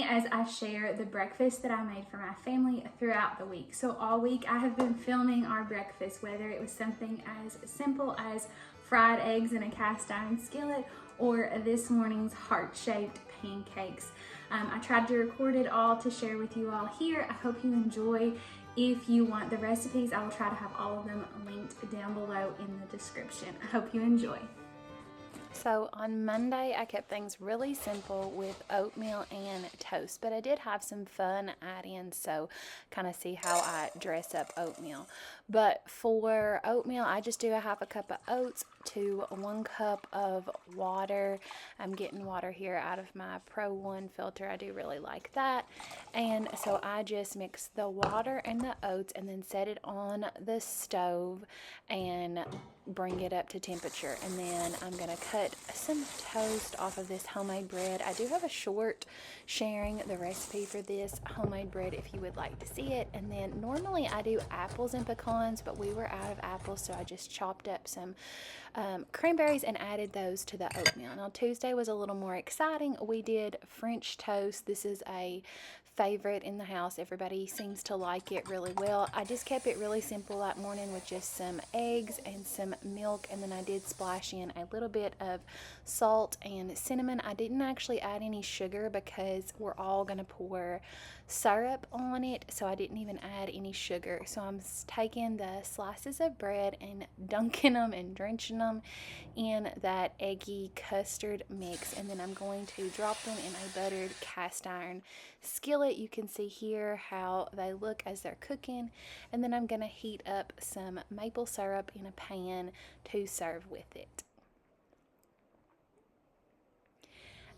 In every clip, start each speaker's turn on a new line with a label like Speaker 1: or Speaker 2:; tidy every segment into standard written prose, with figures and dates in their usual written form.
Speaker 1: as I share the breakfast that I made for my family throughout the week. So all week I have been filming our breakfast, whether it was something as simple as fried eggs in a cast iron skillet or this morning's heart-shaped pancakes. I tried to record it all to share with you all here. I hope you enjoy. If you want the recipes, I will try to have all of them linked down below in the description. I hope you enjoy.
Speaker 2: So on Monday, I kept things really simple with oatmeal and toast, but I did have some fun add-ins, so kind of see how I dress up oatmeal. But for oatmeal, I just do a half a cup of oats to 1 cup of water. I'm getting water here out of my Pro One filter. I do really like that. And so I just mix the water and the oats and then set it on the stove and bring it up to temperature. And then I'm gonna cut some toast off of this homemade bread. I do have a short sharing the recipe for this homemade bread if you would like to see it. And then normally I do apples and pecans, but we were out of apples, so I just chopped up some cranberries and added those to the oatmeal. Now Tuesday was a little more exciting. We did French toast. This is a favorite in the house. Everybody seems to like it really well. I just kept it really simple that morning with just some eggs and some milk, and then I did splash in a little bit of salt and cinnamon. I didn't actually add any sugar because we're all going to pour syrup on it, so I didn't even add any sugar. So I'm taking the slices of bread and dunking them and drenching them in that eggy custard mix, and then I'm going to drop them in a buttered cast iron skillet. You can see here how they look as they're cooking, and then I'm going to heat up some maple syrup in a pan to serve with it.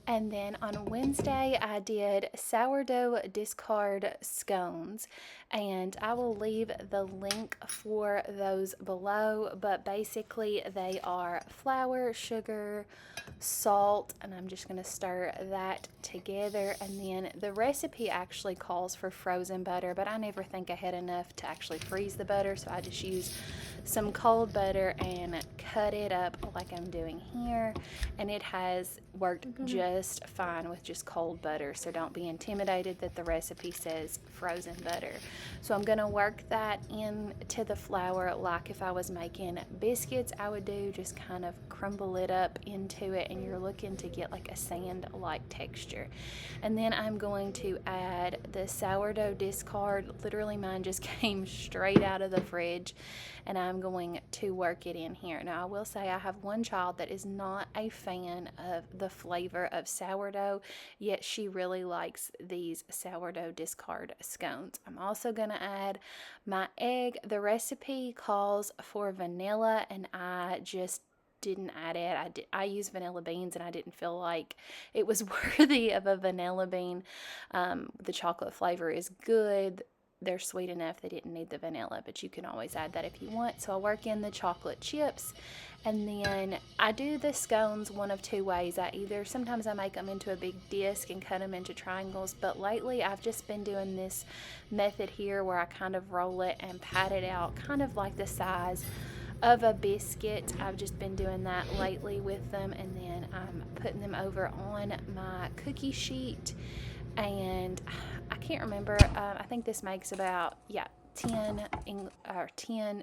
Speaker 2: And then on Wednesday, I did sourdough discard scones, and I will leave the link for those below, but basically they are flour, sugar, salt, and I'm just going to stir that together. And then the recipe actually calls for frozen butter, but I never think ahead enough to actually freeze the butter, so I just use some cold butter and cut it up like I'm doing here, and it has worked just fine with just cold butter, so don't be intimidated that the recipe says frozen butter. So I'm going to work that into the flour like if I was making biscuits I would do, just kind of crumble it up into it, and you're looking to get like a sand-like texture. And then I'm going to add the sourdough discard. Literally mine just came straight out of the fridge, and I'm going to work it in here. Now I will say I have one child that is not a fan of the flavor of sourdough, yet she really likes these sourdough discard scones. I'm also going to add my egg. The recipe calls for vanilla, and I just didn't add it. I use vanilla beans, and I didn't feel like it was worthy of a vanilla bean. The chocolate flavor is good. They're sweet enough, they didn't need the vanilla, but you can always add that if you want. So I work in the chocolate chips, and then I do the scones one of two ways. Sometimes I make them into a big disc and cut them into triangles, but lately I've just been doing this method here where I kind of roll it and pat it out, kind of like the size of a biscuit. I've just been doing that lately with them, and then I'm putting them over on my cookie sheet. And I can't remember, I think this makes about 10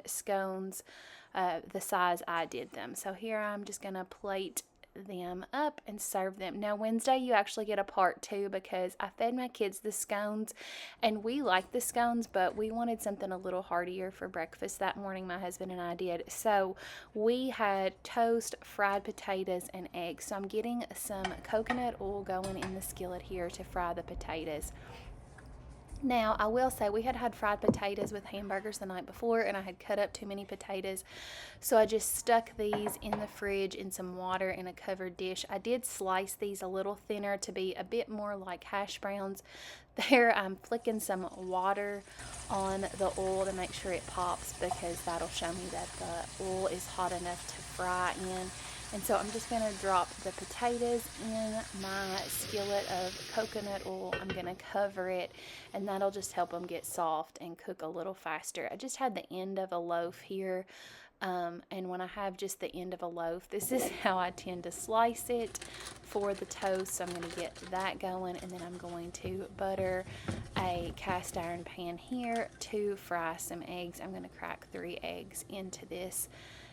Speaker 2: scones the size I did them. So here I'm just going to plate them up and serve them. Now Wednesday you actually get a part 2 because I fed my kids the scones, and we like the scones, but we wanted something a little heartier for breakfast that morning. My husband and I did. So we had toast, fried potatoes, and eggs. So I'm getting some coconut oil going in the skillet here to fry the potatoes. Now, I will say we had fried potatoes with hamburgers the night before, and I had cut up too many potatoes, so I just stuck these in the fridge in some water in a covered dish. I did slice these a little thinner to be a bit more like hash browns. There, I'm flicking some water on the oil to make sure it pops, because that'll show me that the oil is hot enough to fry in. And so I'm just going to drop the potatoes in my skillet of coconut oil. I'm going to cover it, and that'll just help them get soft and cook a little faster. I just had the end of a loaf here And when I have just the end of a loaf, this is how I tend to slice it for the toast. So I'm going to get that going, and then I'm going to butter a cast iron pan here to fry some eggs. I'm going to crack 3 eggs into this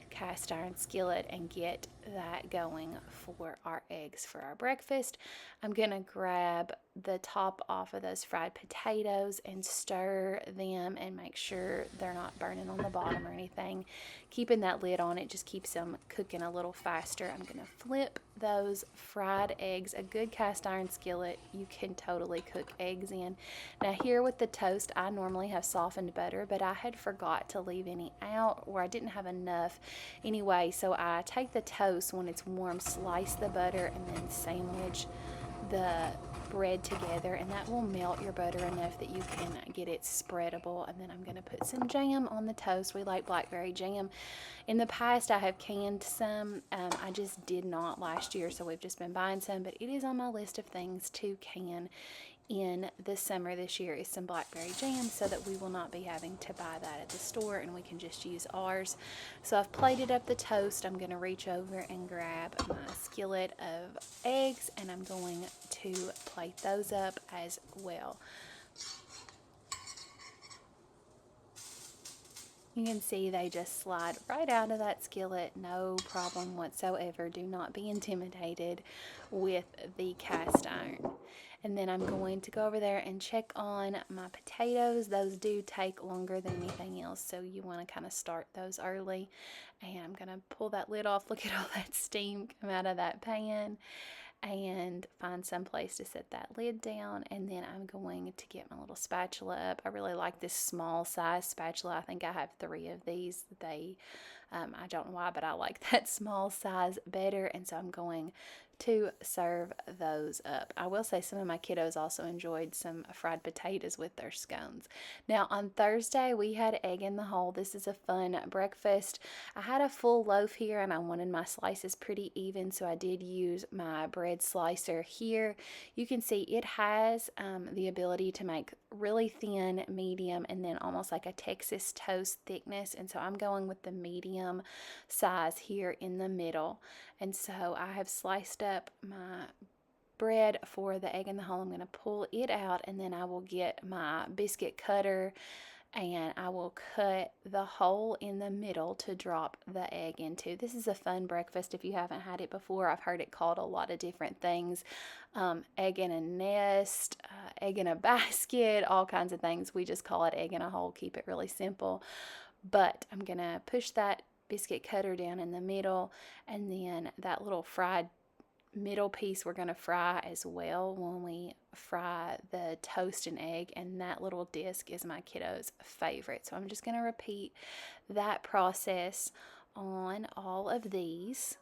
Speaker 2: cast iron skillet and get that going for our eggs for our breakfast. I'm gonna grab the top off of those fried potatoes and stir them and make sure they're not burning on the bottom or anything. Keeping that lid on, it just keeps them cooking a little faster. I'm gonna flip those fried eggs. A good cast iron skillet you can totally cook eggs in. Now here with the toast, I normally have softened butter, but I had forgot to leave any out, or I didn't have enough anyway. So I take the toast when it's warm, slice the butter, and then sandwich the bread together, and that will melt your butter enough that you can get it spreadable. And then I'm going to put some jam on the toast. We like blackberry jam. In the past I have canned some. I just did not last year, so we've just been buying some, but it is on my list of things to can in the summer this year is some blackberry jam, so that we will not be having to buy that at the store and we can just use ours. So I've plated up the toast. I'm going to reach over and grab my skillet of eggs, and I'm going to plate those up as well. You can see they just slide right out of that skillet, no problem whatsoever. Do not be intimidated with the cast iron. And then I'm going to go over there and check on my potatoes. Those do take longer than anything else, so you want to kind of start those early. And I'm going to pull that lid off. Look at all that steam come out of that pan, and find some place to set that lid down. And then I'm going to get my little spatula up. I really like this small size spatula. I think I have 3 of these. I don't know why, but I like that small size better, and so I'm going to serve those up. I will say some of my kiddos also enjoyed some fried potatoes with their scones. Now on Thursday we had egg in the hole. This is a fun breakfast. I had a full loaf here and I wanted my slices pretty even, so I did use my bread slicer here. You can see it has the ability to make really thin, medium, and then almost like a Texas toast thickness, and so I'm going with the medium size here in the middle. And so I have sliced up my bread for the egg in the hole. I'm going to pull it out, and then I will get my biscuit cutter and I will cut the hole in the middle to drop the egg into. This is a fun breakfast if you haven't had it before. I've heard it called a lot of different things. Egg in a nest, egg in a basket, all kinds of things. We just call it egg in a hole, keep it really simple. But I'm going to push that biscuit cutter down in the middle, and then that little fried middle piece we're going to fry as well when we fry the toast and egg, and that little disc is my kiddo's favorite. So I'm just going to repeat that process on all of these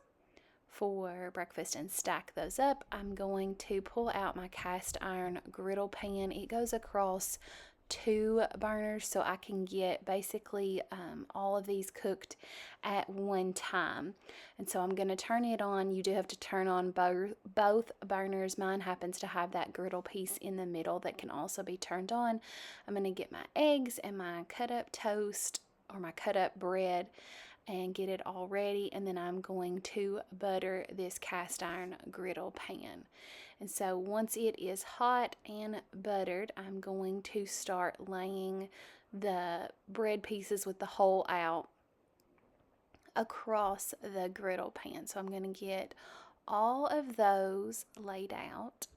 Speaker 2: for breakfast and stack those up. I'm going to pull out my cast iron griddle pan. It goes across 2 burners, so I can get basically all of these cooked at one time. And so I'm going to turn it on. You do have to turn on both burners. Mine happens to have that griddle piece in the middle that can also be turned on. I'm going to get my eggs and my cut up toast or my cut up bread and get it all ready, and then I'm going to butter this cast iron griddle pan. And so once it is hot and buttered, I'm going to start laying the bread pieces with the hole out across the griddle pan. So I'm going to get all of those laid out.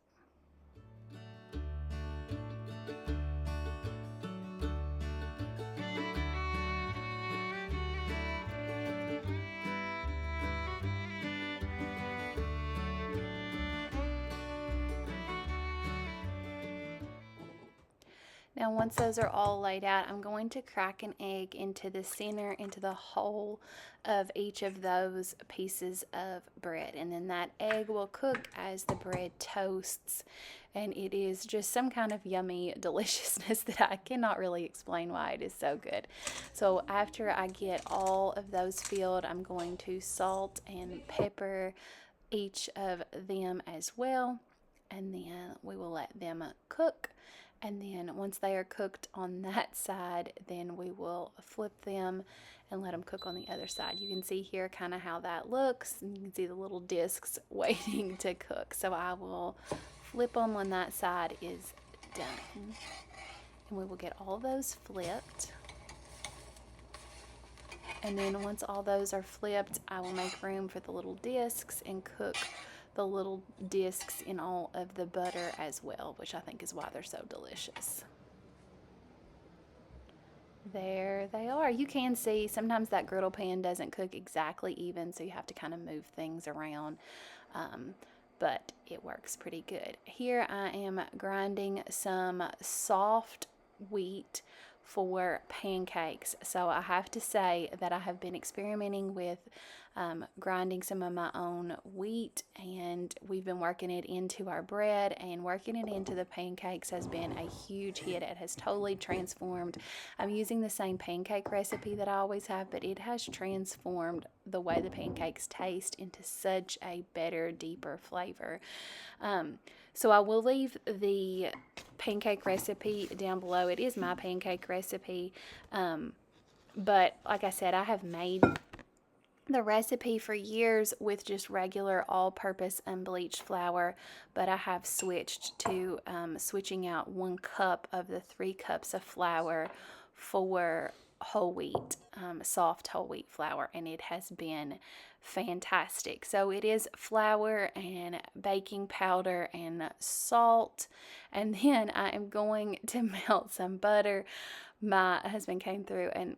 Speaker 2: Now once those are all laid out, I'm going to crack an egg into the center, into the hole of each of those pieces of bread. And then that egg will cook as the bread toasts. And it is just some kind of yummy deliciousness that I cannot really explain why it is so good. So after I get all of those filled, I'm going to salt and pepper each of them as well. And then we will let them cook And then once they are cooked on that side, then we will flip them and let them cook on the other side. You can see here kind of how that looks. And you can see the little discs waiting to cook. So I will flip them when that side is done. And we will get all those flipped. And then once all those are flipped, I will make room for the little discs and cook the little discs in all of the butter as well, which I think is why they're so delicious. There they are. You can see sometimes that griddle pan doesn't cook exactly even, so you have to kind of move things around, but it works pretty good. Here I am grinding some soft wheat for pancakes. So I have to say that I have been experimenting with grinding some of my own wheat, and we've been working it into our bread, and working it into the pancakes has been a huge hit. It has totally transformed. I'm using the same pancake recipe that I always have, but it has transformed the way the pancakes taste into such a better, deeper flavor. So I will leave the pancake recipe down below. It is my pancake recipe, but like I said, I have made the recipe for years with just regular all-purpose unbleached flour, but I have switched to switching out 1 cup of the 3 cups of flour for whole wheat, soft whole wheat flour, and it has been fantastic. So it is flour and baking powder and salt, and then I am going to melt some butter. My husband came through and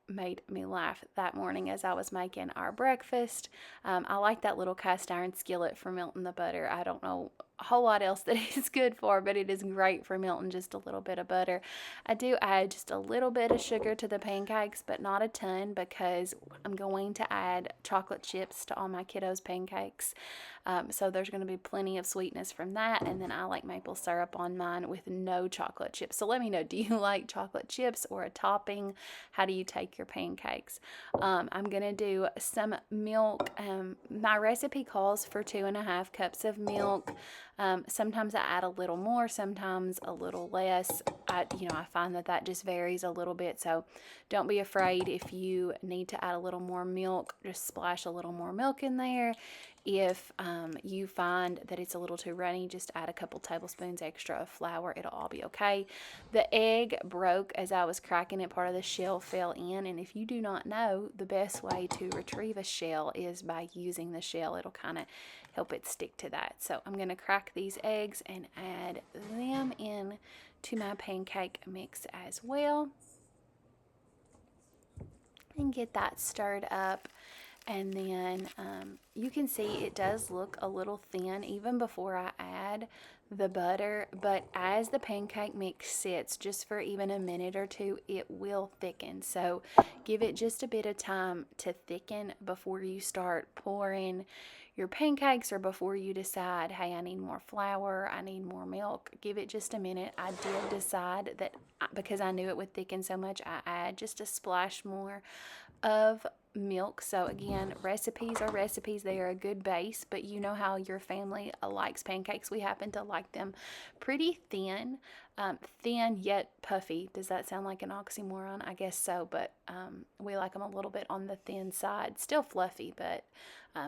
Speaker 2: made me laugh that morning as I was making our breakfast. I like that little cast iron skillet for melting the butter. I don't know a whole lot else that it's good for, but it is great for melting just a little bit of butter. I do add just a little bit of sugar to the pancakes, but not a ton, because I'm going to add chocolate chips to all my kiddos' pancakes. So there's going to be plenty of sweetness from that, and then I like maple syrup on mine with no chocolate chips. So let me know, do you like chocolate chips or a topping? How do you take your pancakes? I'm going to do some milk. My recipe calls for 2.5 cups of milk. Sometimes I add a little more, sometimes a little less. I find that just varies a little bit, so don't be afraid if you need to add a little more milk. Just splash a little more milk in there. If you find that it's a little too runny, just add a couple tablespoons extra of flour. It'll all be okay. The egg broke as I was cracking it. Part of the shell fell in, and if you do not know, the best way to retrieve a shell is by using the shell. It'll kind of help it stick to that. So I'm going to crack these eggs and add them in to my pancake mix as well, and get that stirred up. And then you can see it does look a little thin even before I add the butter, but as the pancake mix sits just for even a minute or two, it will thicken. So give it just a bit of time to thicken before you start pouring your pancakes, or before you decide, hey, I need more flour, I need more milk. Give it just a minute. I did decide that because I knew it would thicken so much, I add just a splash more of milk. So again, recipes are recipes. They are a good base, but you know how your family likes pancakes. We happen to like them pretty thin, thin yet puffy. Does that sound like an oxymoron? I guess so, but we like them a little bit on the thin side. Still fluffy, but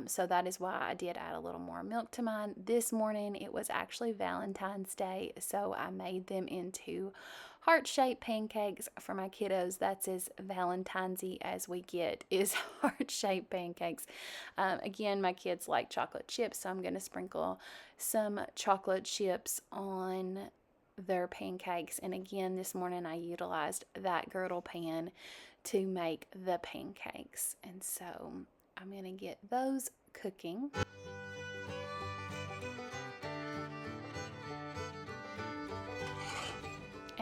Speaker 2: so that is why I did add a little more milk to mine. This morning it was actually Valentine's Day, so I made them into heart-shaped pancakes for my kiddos. That's as Valentine's-y as we get, is heart-shaped pancakes. Again, my kids like chocolate chips, so I'm going to sprinkle some chocolate chips on their pancakes. And again, this morning I utilized that girdle pan to make the pancakes. And so I'm going to get those cooking.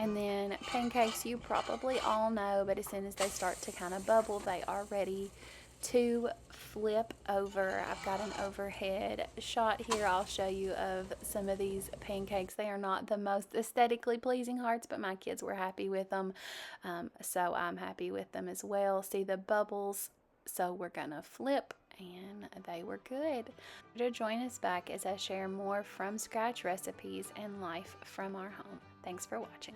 Speaker 2: And then pancakes, you probably all know, but as soon as they start to kind of bubble, they are ready to flip over. I've got an overhead shot here I'll show you of some of these pancakes. They are not the most aesthetically pleasing hearts, but my kids were happy with them, so I'm happy with them as well. See the bubbles? So we're gonna flip, and they were good. To join us back as I share more from scratch recipes and life from our home. Thanks for watching.